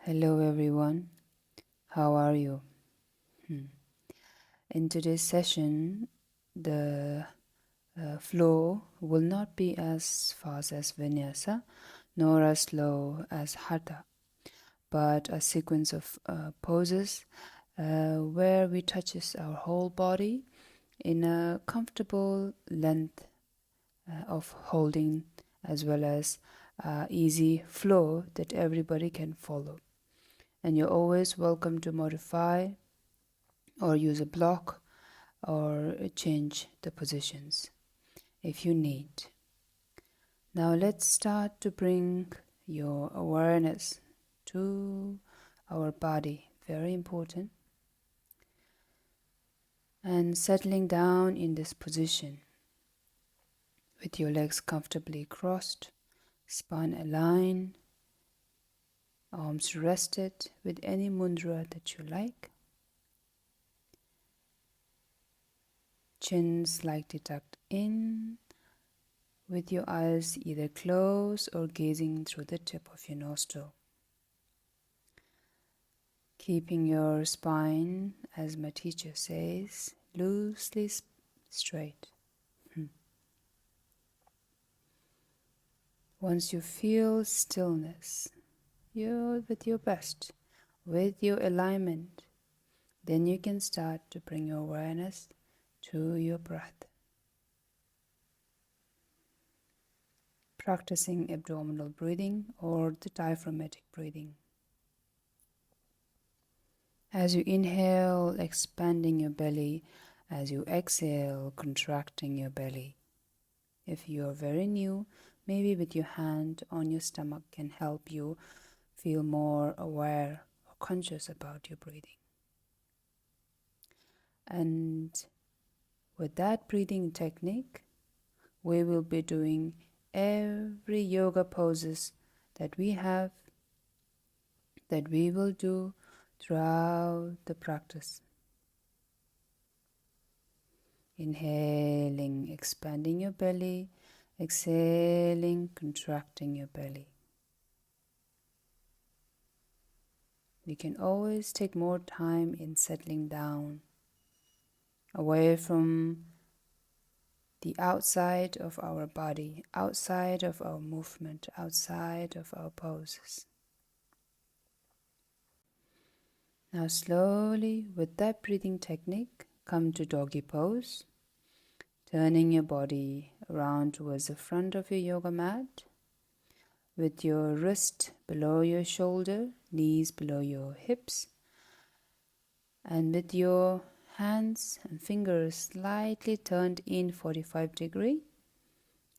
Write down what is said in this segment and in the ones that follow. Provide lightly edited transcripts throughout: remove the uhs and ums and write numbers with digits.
Hello everyone, how are you? In today's session, the flow will not be as fast as vinyasa nor as slow as hatha, but a sequence of poses where we touches our whole body in a comfortable length of holding, as well as easy flow that everybody can follow. And you're always welcome to modify or use a block or change the positions if you need. Now let's start to bring your awareness to our body, very important, and settling down in this position with your legs comfortably crossed, spine aligned, arms rested with any mudra that you like. Chin slightly tucked in, with your eyes either closed or gazing through the tip of your nostril. Keeping your spine, as my teacher says, loosely straight. Once you feel stillness, you're with your best, with your alignment, then you can start to bring your awareness to your breath. Practicing abdominal breathing or the diaphragmatic breathing. As you inhale, expanding your belly. As you exhale, contracting your belly. If you are very new, maybe with your hand on your stomach can help you feel more aware or conscious about your breathing. And with that breathing technique, we will be doing every yoga poses that we have, that we will do throughout the practice. Inhaling, expanding your belly. Exhaling, contracting your belly. We can always take more time in settling down, away from the outside of our body, outside of our movement, outside of our poses. Now slowly, with that breathing technique, come to doggy pose, turning your body around towards the front of your yoga mat, with your wrist below your shoulder, knees below your hips, and with your hands and fingers slightly turned in 45 degree,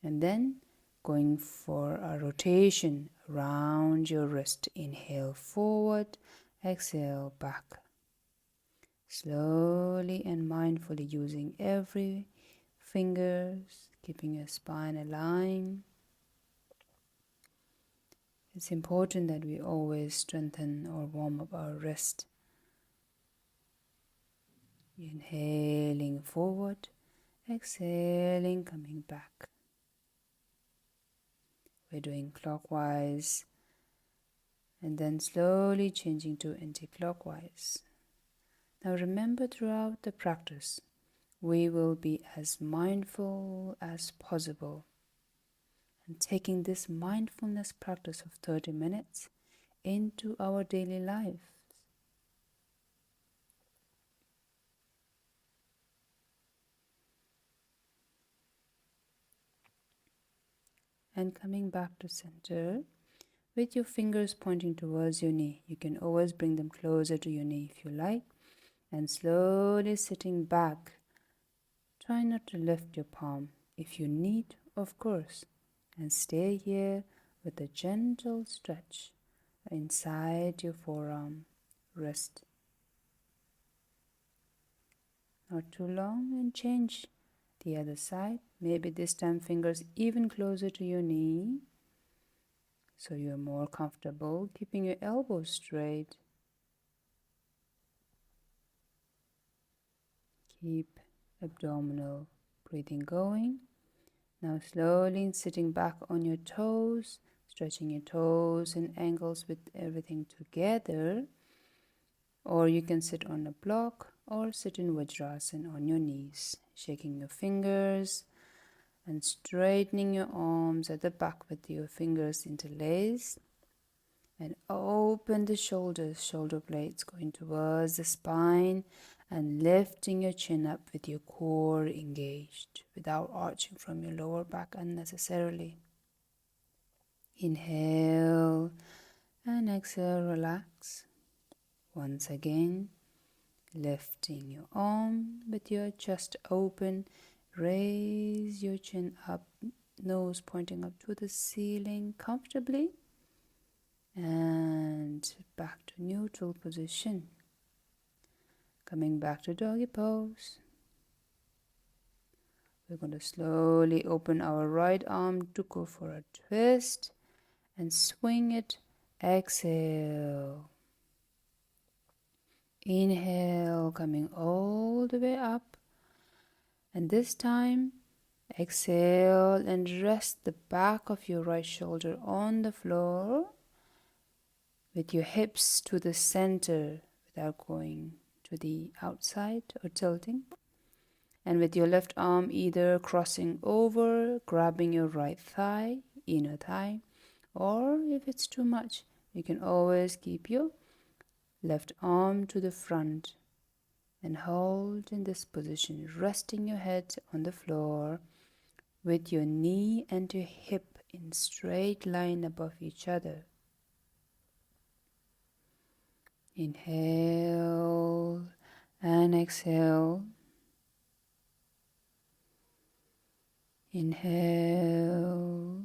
and then going for a rotation around your wrist. Inhale forward, exhale back. Slowly and mindfully using every fingers, keeping your spine aligned. It's important that we always strengthen or warm up our wrist. Inhaling forward, exhaling, coming back. We're doing clockwise and then slowly changing to anti-clockwise. Now remember, throughout the practice, we will be as mindful as possible, and taking this mindfulness practice of 30 minutes into our daily life. And coming back to center with your fingers pointing towards your knee. You can always bring them closer to your knee if you like, and slowly sitting back. Try not to lift your palm if you need, of course, and stay here with a gentle stretch inside your forearm, wrist. Not too long, and change the other side. Maybe this time fingers even closer to your knee, so you're more comfortable, keeping your elbows straight. Keep abdominal breathing going. Now slowly sitting back on your toes, stretching your toes and ankles with everything together. Or you can sit on a block or sit in Vajrasana on your knees, shaking your fingers and straightening your arms at the back with your fingers interlaced. And open the shoulders, shoulder blades going towards the spine, and lifting your chin up with your core engaged without arching from your lower back unnecessarily. Inhale and exhale, relax. Once again, lifting your arm with your chest open, raise your chin up, nose pointing up to the ceiling comfortably, and back to neutral position. Coming back to doggy pose. We're going to slowly open our right arm to go for a twist and swing it. Exhale. Inhale, coming all the way up. And this time, exhale and rest the back of your right shoulder on the floor with your hips to the center without going to the outside or tilting. And with your left arm either crossing over, grabbing your right thigh, inner thigh, or if it's too much, you can always keep your left arm to the front and hold in this position, resting your head on the floor with your knee and your hip in straight line above each other. Inhale and exhale. Inhale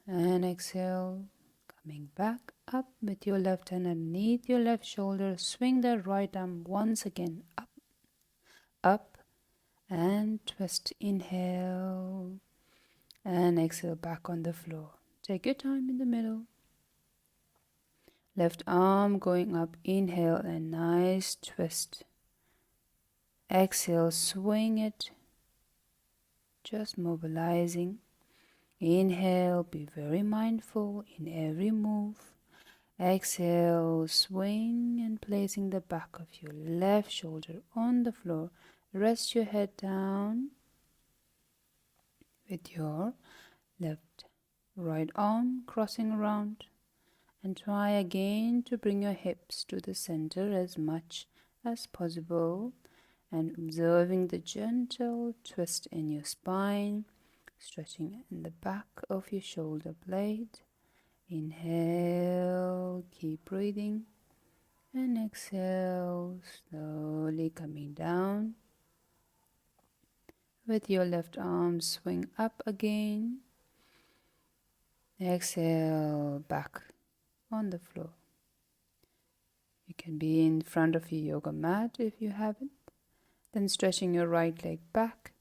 and exhale. Coming back up with your left hand underneath your left shoulder. Swing the right arm once again up, up, and twist. Inhale and exhale back on the floor. Take your time in the middle. Left arm going up, inhale and nice twist. Exhale, swing it, just mobilizing. Inhale, be very mindful in every move. Exhale, swing and placing the back of your left shoulder on the floor. Rest your head down with your right arm crossing around. And try again to bring your hips to the center as much as possible, and observing the gentle twist in your spine, stretching in the back of your shoulder blade. Inhale, keep breathing, and exhale, slowly coming down. With your left arm, swing up again. Exhale, back on the floor. You can be in front of your yoga mat if you haven't. Then stretching your right leg back,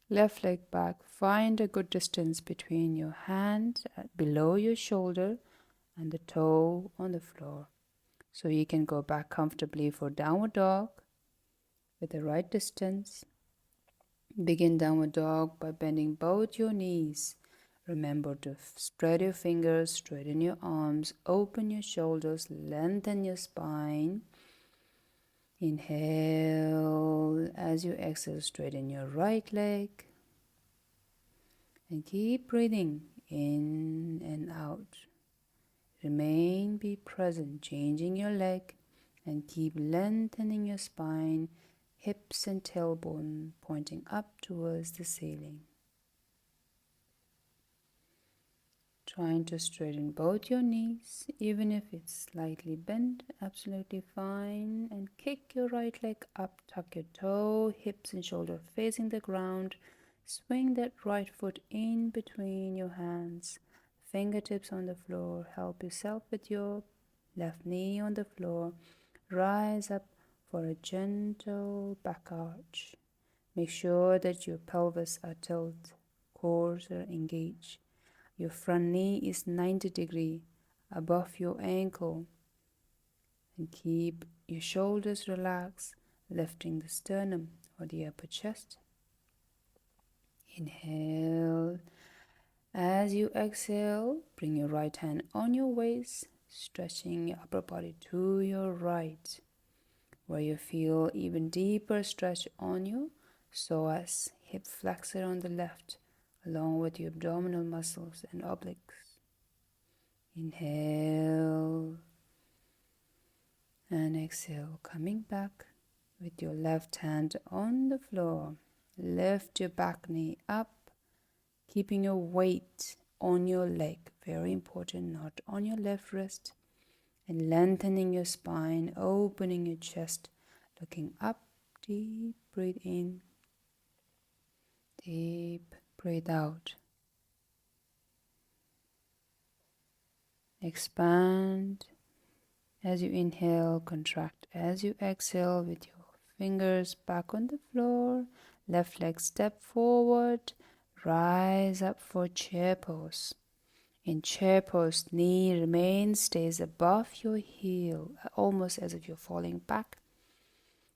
left leg back. Find a good distance between your hand below your shoulder and the toe on the floor. So you can go back comfortably for downward dog with the right distance. Begin downward dog by bending both your knees. Remember to spread your fingers, straighten your arms, open your shoulders, lengthen your spine. Inhale. As you exhale, straighten your right leg. And keep breathing in and out. Be present, changing your leg, and keep lengthening your spine, hips and tailbone pointing up towards the ceiling. Trying to straighten both your knees, even if it's slightly bent, absolutely fine. And kick your right leg up, tuck your toe, hips and shoulder facing the ground. Swing that right foot in between your hands, fingertips on the floor. Help yourself with your left knee on the floor. Rise up for a gentle back arch. Make sure that your pelvis are tilted, cores are engaged. Your front knee is 90 degrees above your ankle. And keep your shoulders relaxed, lifting the sternum or the upper chest. Inhale As you exhale, bring your right hand on your waist, stretching your upper body to your right, where you feel even deeper stretch on your psoas, hip flexor on the left, along with your abdominal muscles and obliques. Inhale and exhale, coming back with your left hand on the floor. Lift your back knee up, keeping your weight on your leg, very important, not on your left wrist, and lengthening your spine, opening your chest, looking up, deep breathe in, deep breathe out. Expand as you inhale, contract as you exhale with your fingers back on the floor, left leg step forward, rise up for chair pose. In chair pose, knee stays above your heel, almost as if you're falling back.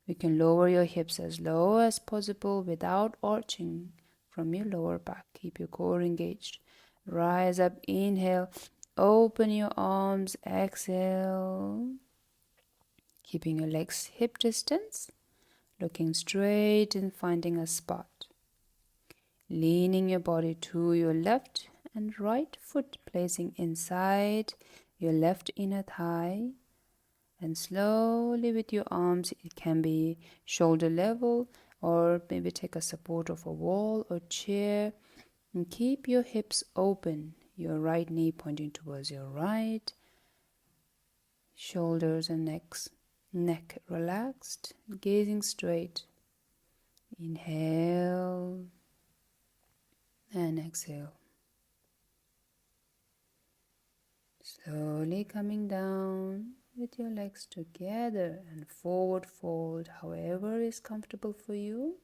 You can lower your hips as low as possible without arching from your lower back. Keep your core engaged. Rise up, inhale, open your arms, exhale. Keeping your legs hip distance, looking straight and finding a spot. Leaning your body to your left and right foot, placing inside your left inner thigh, and slowly with your arms, it can be shoulder level or maybe take a support of a wall or chair, and keep your hips open, your right knee pointing towards your right, shoulders and neck relaxed, gazing straight. Inhale and exhale. Slowly coming down with your legs together and forward fold, however is comfortable for you.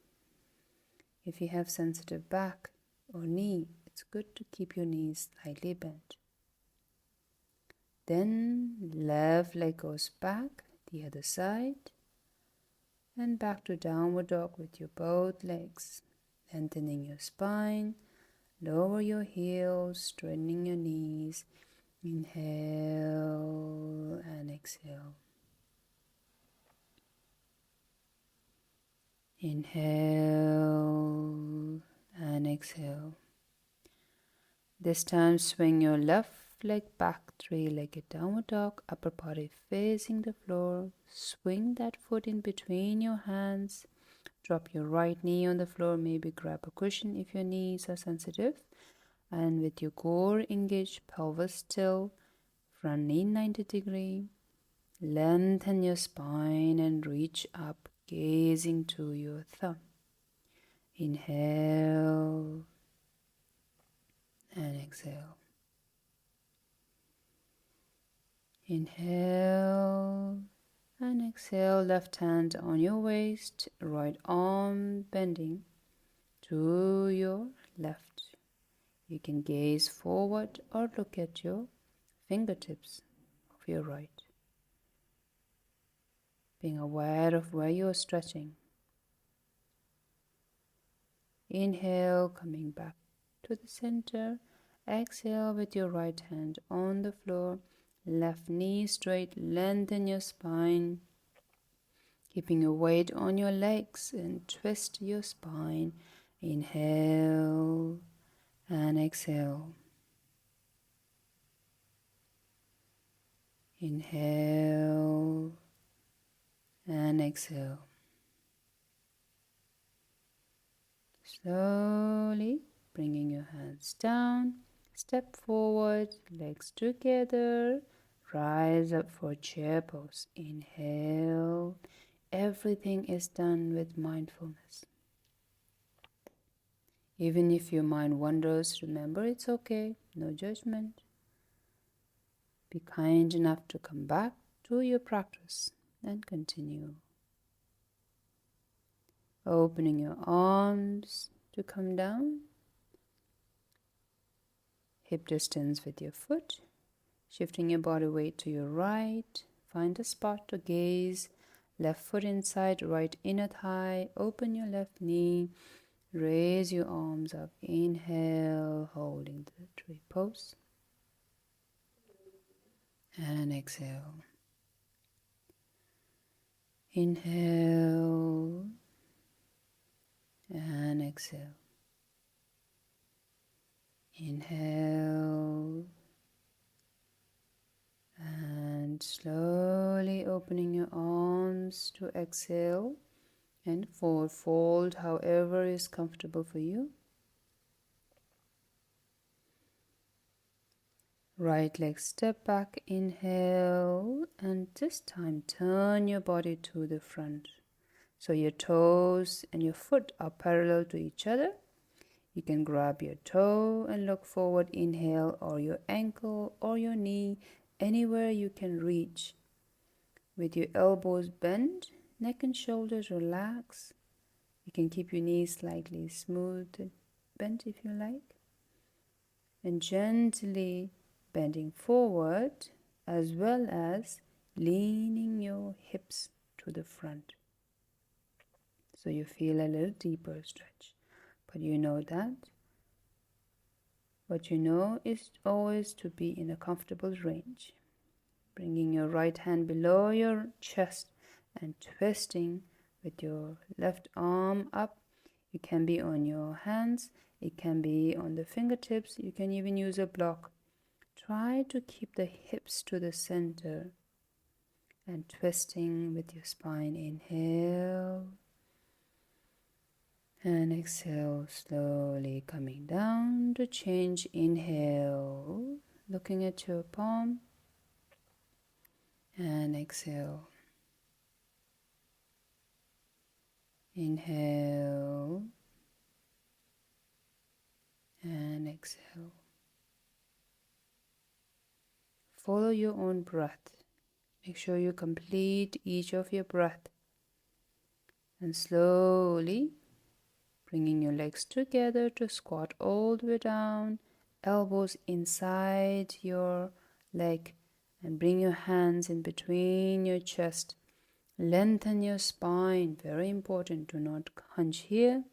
If you have sensitive back or knee, it's good to keep your knees slightly bent. Then left leg goes back, the other side, and back to downward dog with your both legs, lengthening your spine, lower your heels, straightening your knees. Inhale and exhale. Inhale and exhale. This time swing your left leg back, three-legged downward dog, upper body facing the floor. Swing that foot in between your hands. Drop your right knee on the floor, maybe grab a cushion if your knees are sensitive. And with your core engaged, pelvis still, front knee 90 degree. Lengthen your spine and reach up, gazing to your thumb. Inhale and exhale. Inhale and exhale. Left hand on your waist, right arm bending to your left. You can gaze forward or look at your fingertips of your right, being aware of where you are stretching. Inhale, coming back to the center. Exhale with your right hand on the floor. Left knee straight, lengthen your spine, keeping your weight on your legs, and twist your spine. Inhale and exhale. Inhale and exhale. Slowly bringing your hands down, step forward, legs together, rise up for chair pose. Inhale. Everything is done with mindfulness. Even if your mind wanders, remember it's okay, no judgment. Be kind enough to come back to your practice and continue. Opening your arms to come down. Hip distance with your foot. Shifting your body weight to your right. Find a spot to gaze. Left foot inside, right inner thigh. Open your left knee. Raise your arms up. Inhale, holding the tree pose. And exhale. Inhale and exhale. Inhale and slowly opening your arms to exhale and forward fold however is comfortable for you. Right leg step back, inhale, and this time turn your body to the front. So your toes and your foot are parallel to each other. You can grab your toe and look forward, inhale, or your ankle or your knee, anywhere you can reach. With your elbows bent, neck and shoulders relax. You can keep your knees slightly smooth, bent if you like. And gently bending forward as well as leaning your hips to the front. So you feel a little deeper stretch. But you know that. What you know is always to be in a comfortable range. Bringing your right hand below your chest and twisting with your left arm up. You can be on your hands. It can be on the fingertips. You can even use a block. Try to keep the hips to the center and twisting with your spine. Inhale and exhale, slowly coming down to change. Inhale, looking at your palm, and exhale. Inhale and exhale. Follow your own breath. Make sure you complete each of your breath. And slowly bringing your legs together to squat all the way down, elbows inside your leg, and bring your hands in between your chest. Lengthen your spine, very important, do not hunch here.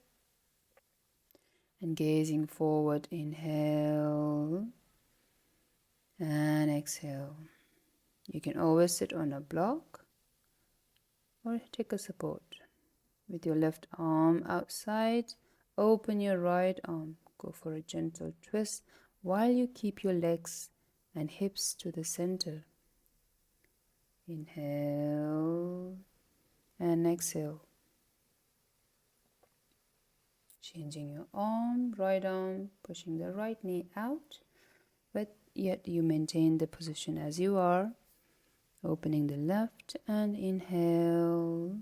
And gazing forward, inhale and exhale. You can always sit on a block or take a support. With your left arm outside, open your right arm. Go for a gentle twist while you keep your legs and hips to the center. Inhale and exhale. Changing your arm, right arm, pushing the right knee out, but yet you maintain the position as you are. Opening the left and inhale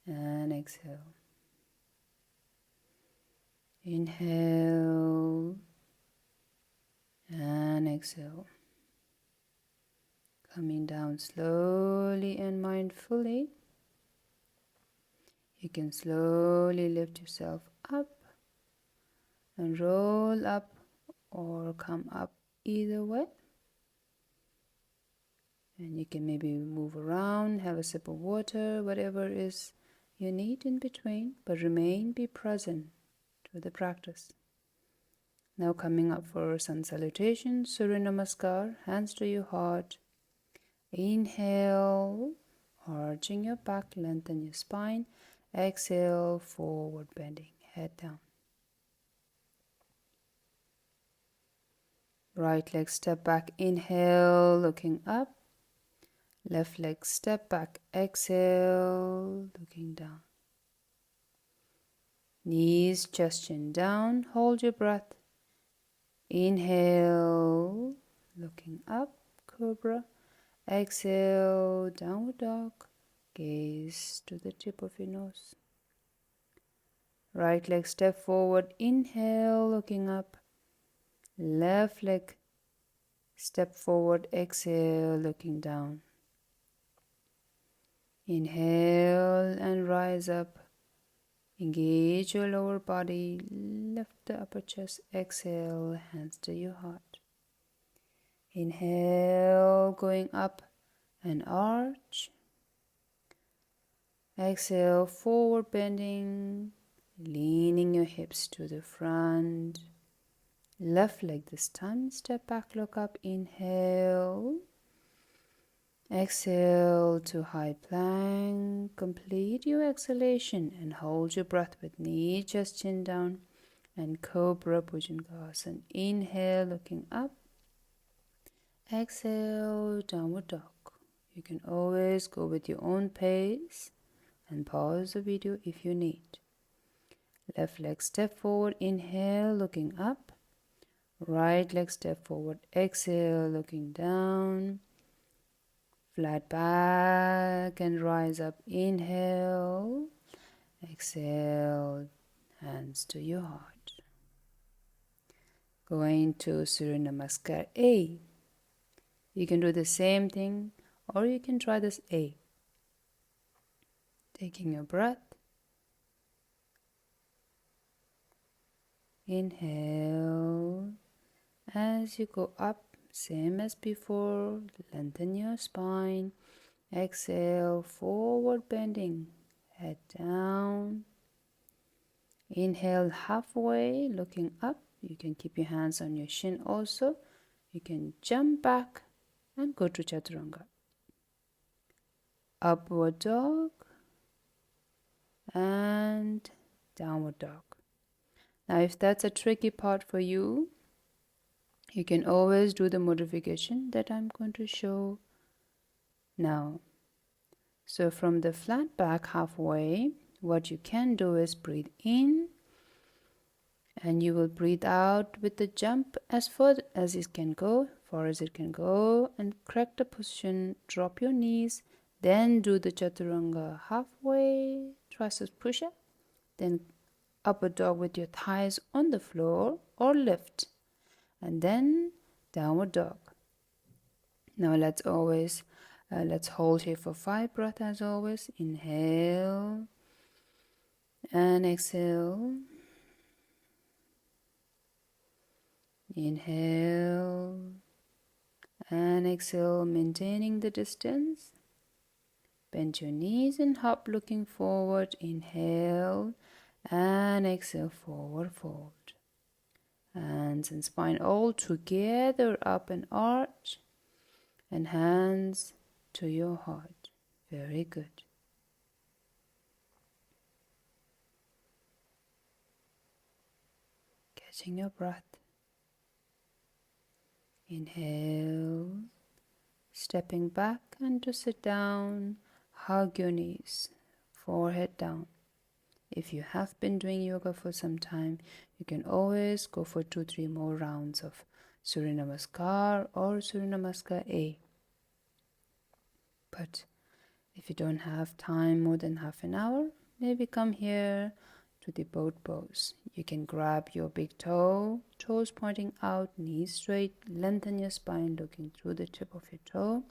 and exhale. Inhale and exhale. Coming down slowly and mindfully. You can slowly lift yourself up and roll up or come up either way. And you can maybe move around, have a sip of water, whatever is you need in between, but be present to the practice. Now coming up for sun salutation, Surya Namaskar, hands to your heart. Inhale, arching your back, lengthen your spine. Exhale, forward bending, head down. Right leg step back, inhale, looking up. Left leg step back, exhale, looking down. Knees, chest, chin down, hold your breath. Inhale, looking up, cobra. Exhale, downward dog. Gaze to the tip of your nose. Right leg step forward, inhale, looking up. Left leg step forward, exhale, looking down. Inhale and rise up. Engage your lower body, lift the upper chest, exhale, hands to your heart. Inhale, going up and arch. Exhale, forward bending, leaning your hips to the front. Left leg this time, step back, look up, inhale. Exhale to high plank. Complete your exhalation and hold your breath with knee, chest, chin down, and Cobra Bhujangasana. Inhale, looking up. Exhale, downward dog. You can always go with your own pace and pause the video if you need. Left leg step forward, inhale, looking up. Right leg step forward, exhale, looking down. Flat back and rise up, inhale. Exhale, hands to your heart. Going to Surya Namaskar A. You can do the same thing, or you can try this A. Taking your breath. Inhale. As you go up, same as before, lengthen your spine. Exhale, forward bending, head down. Inhale halfway, looking up. You can keep your hands on your shin also. You can jump back and go to Chaturanga. Upward dog and downward dog. Now if that's a tricky part for you, you can always do the modification that I'm going to show now. So from the flat back halfway, what you can do is breathe in, and you will breathe out with the jump as far as it can go, and correct the position, drop your knees, then do the Chaturanga halfway, tricep push-up, then upward dog with your thighs on the floor or lift, and then downward dog. Now let's hold here for 5 breaths as always. Inhale and exhale. Inhale and exhale, maintaining the distance. Bend your knees and hop looking forward. Inhale and exhale, forward fold. Hands and spine all together, up and arch, and hands to your heart. Very good. Catching your breath. Inhale, stepping back and to sit down, hug your knees, forehead down. If you have been doing yoga for some time, you can always go for 2-3 more rounds of Surya Namaskar or Surya Namaskar A. But if you don't have time more than half an hour, maybe come here to the boat pose. You can grab your big toe, toes pointing out, knees straight, lengthen your spine looking through the tip of your toe.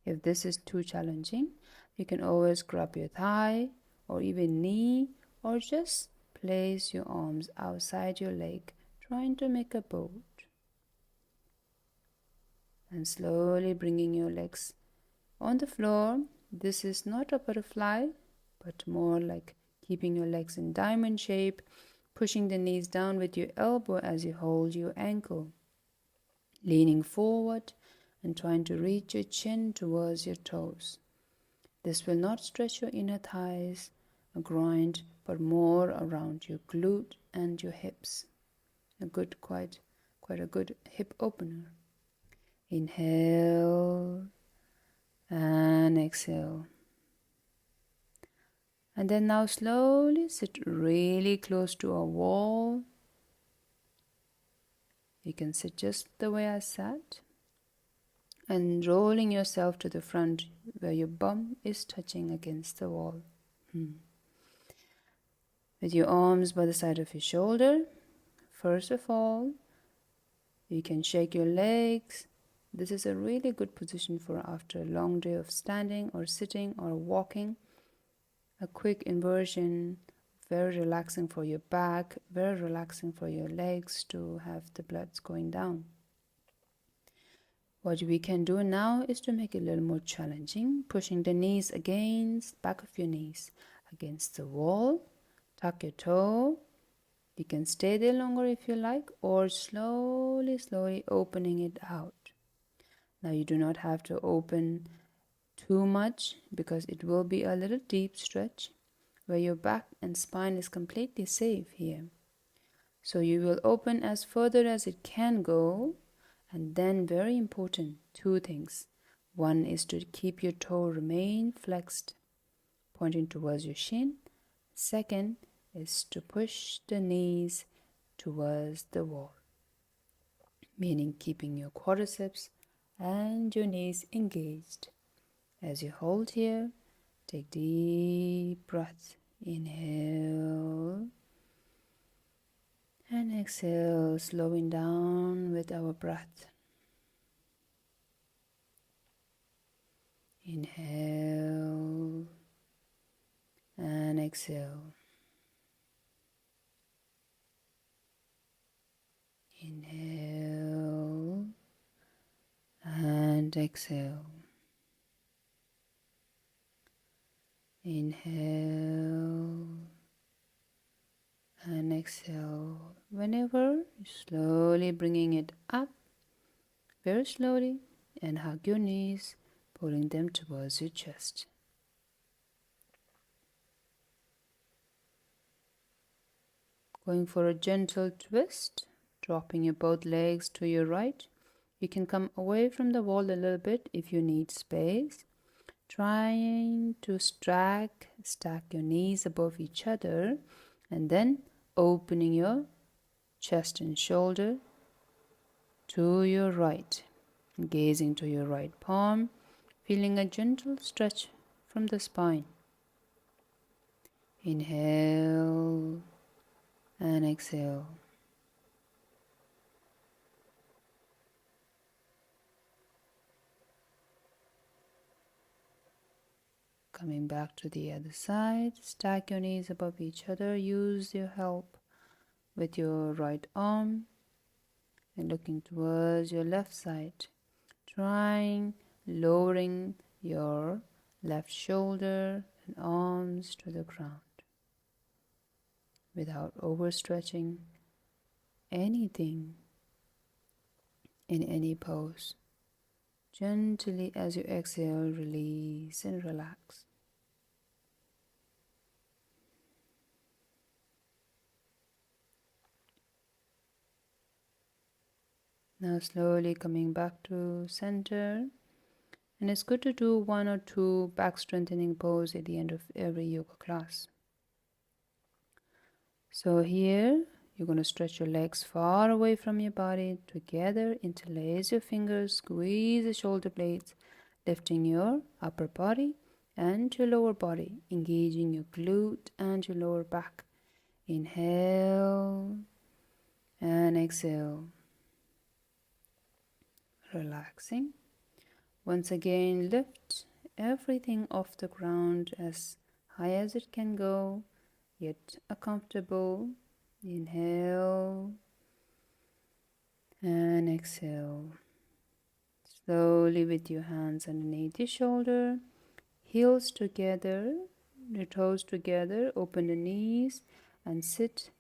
If this is too challenging, you can always grab your thigh or even knee, or just place your arms outside your leg, trying to make a boat. And slowly bringing your legs on the floor. This is not a butterfly, but more like keeping your legs in diamond shape, pushing the knees down with your elbow as you hold your ankle. Leaning forward and trying to reach your chin towards your toes. This will not stretch your inner thighs, a groin, but more around your glute and your hips. Quite a good hip opener. Inhale and exhale. And then now slowly sit really close to a wall. You can sit just the way I sat. And rolling yourself to the front where your bum is touching against the wall. With your arms by the side of your shoulder, first of all, you can shake your legs. This is a really good position for after a long day of standing or sitting or walking. A quick inversion, very relaxing for your back, very relaxing for your legs to have the blood going down. What we can do now is to make it a little more challenging, pushing the knees against, back of your knees, against the wall, Tuck your toe. You can stay there longer if you like, or slowly, slowly opening it out. Now you do not have to open too much because it will be a little deep stretch where your back and spine is completely safe here. So you will open as further as it can go, and then very important, two things. One is to keep your toe remain flexed, pointing towards your shin. Second is to push the knees towards the wall, meaning keeping your quadriceps and your knees engaged. As you hold here, take deep breath. Inhale and exhale, slowing down with our breath. Inhale and exhale. Inhale and exhale. Inhale and exhale. Whenever, slowly bringing it up, very slowly, and hug your knees, pulling them towards your chest. Going for a gentle twist, dropping your both legs to your right. You can come away from the wall a little bit if you need space. Trying to stack your knees above each other, and then opening your chest and shoulder to your right, gazing to your right palm, feeling a gentle stretch from the spine. Inhale and exhale. Coming back to the other side, stack your knees above each other. Use your help with your right arm and looking towards your left side. Trying lowering your left shoulder and arms to the ground without overstretching anything in any pose. Gently as you exhale, release and relax. Now slowly coming back to center, and it's good to do 1 or 2 back strengthening pose at the end of every yoga class. So here you're going to stretch your legs far away from your body together, interlace your fingers, squeeze the shoulder blades, lifting your upper body and your lower body, engaging your glute and your lower back. Inhale and exhale. Relaxing. Once again, lift everything off the ground as high as it can go, yet comfortable. Inhale and exhale. Slowly with your hands underneath your shoulder, heels together, your toes together, open the knees and sit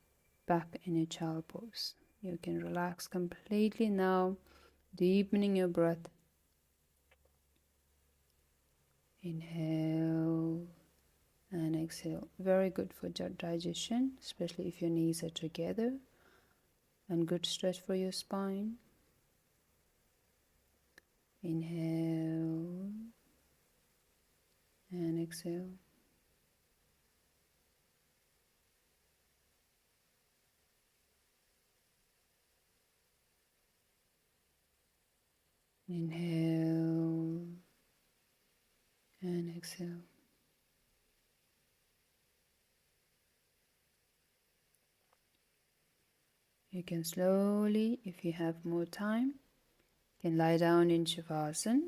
back in your child pose. You can relax completely now, deepening your breath. Inhale and exhale. Very good for digestion, especially if your knees are together, and good stretch for your spine. Inhale and exhale. Inhale and exhale. You can slowly, if you have more time, can lie down in Shavasana,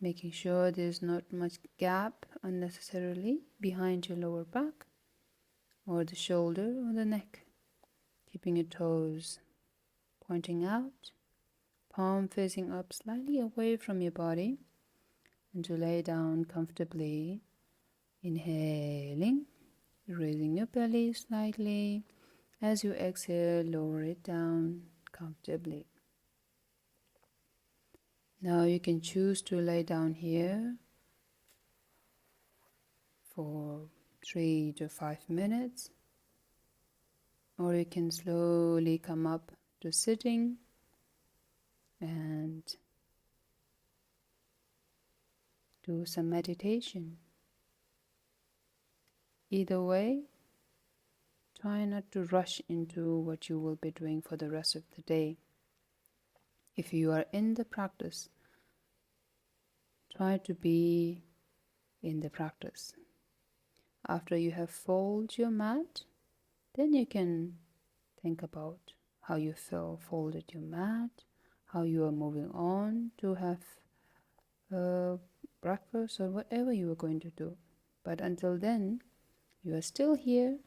making sure there's not much gap unnecessarily behind your lower back or the shoulder or the neck. Keeping your toes pointing out, palm facing up slightly away from your body, and to lay down comfortably. Inhaling, raising your belly slightly. As you exhale, lower it down comfortably. Now you can choose to lay down here for 3 to 5 minutes, or you can slowly come up to sitting and do some meditation. Either way, try not to rush into what you will be doing for the rest of the day. If you are in the practice, try to be in the practice. After you have folded your mat, then you can think about how you feel folded your mat, how you are moving on to have breakfast or whatever you are going to do. But until then, you are still here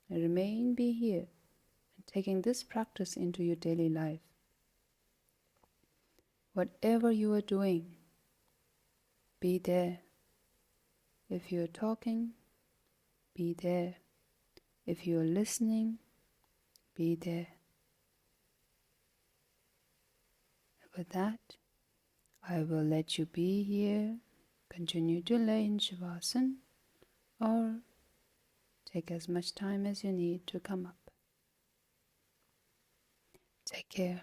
and remain be here and taking this practice into your daily life. Whatever you are doing, be there. If you are talking, be there. If you are listening, be there. With that, I will let you be here, continue to lay in Shavasana, or take as much time as you need to come up. Take care.